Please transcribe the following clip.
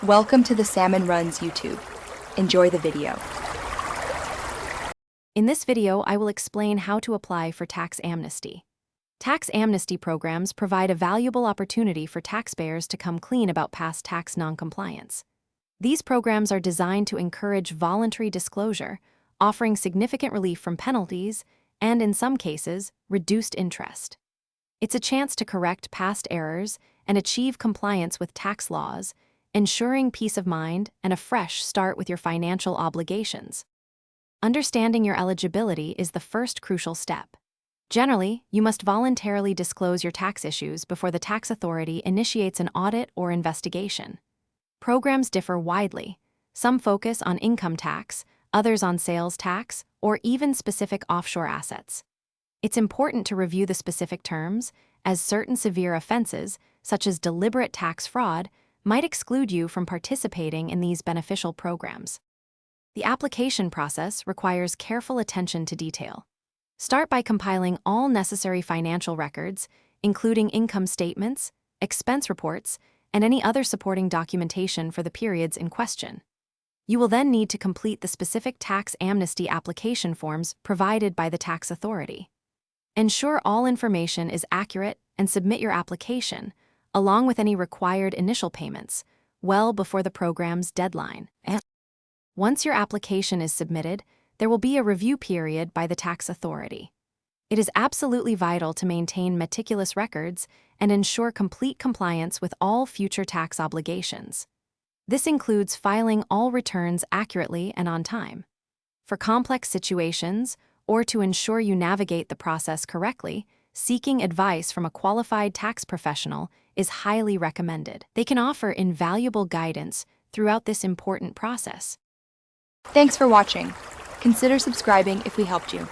Welcome to the Salmon Runs YouTube. Enjoy the video. In this video, I will explain how to apply for tax amnesty. Tax amnesty programs provide a valuable opportunity for taxpayers to come clean about past tax noncompliance. These programs are designed to encourage voluntary disclosure, offering significant relief from penalties and, in some cases, reduced interest. It's a chance to correct past errors and achieve compliance with tax laws, ensuring peace of mind and a fresh start with your financial obligations. Understanding your eligibility is the first crucial step. Generally, you must voluntarily disclose your tax issues before the tax authority initiates an audit or investigation. Programs differ widely. Some focus on income tax, others on sales tax, or even specific offshore assets. It's important to review the specific terms, as certain severe offenses, such as deliberate tax fraud, might exclude you from participating in these beneficial programs. The application process requires careful attention to detail. Start by compiling all necessary financial records, including income statements, expense reports, and any other supporting documentation for the periods in question. You will then need to complete the specific tax amnesty application forms provided by the tax authority. Ensure all information is accurate and submit your application, along with any required initial payments, well before the program's deadline. Once your application is submitted, there will be a review period by the tax authority. It is absolutely vital to maintain meticulous records and ensure complete compliance with all future tax obligations. This includes filing all returns accurately and on time. For complex situations, or to ensure you navigate the process correctly, seeking advice from a qualified tax professional is highly recommended. They can offer invaluable guidance throughout this important process. Thanks for watching. Consider subscribing if we helped you.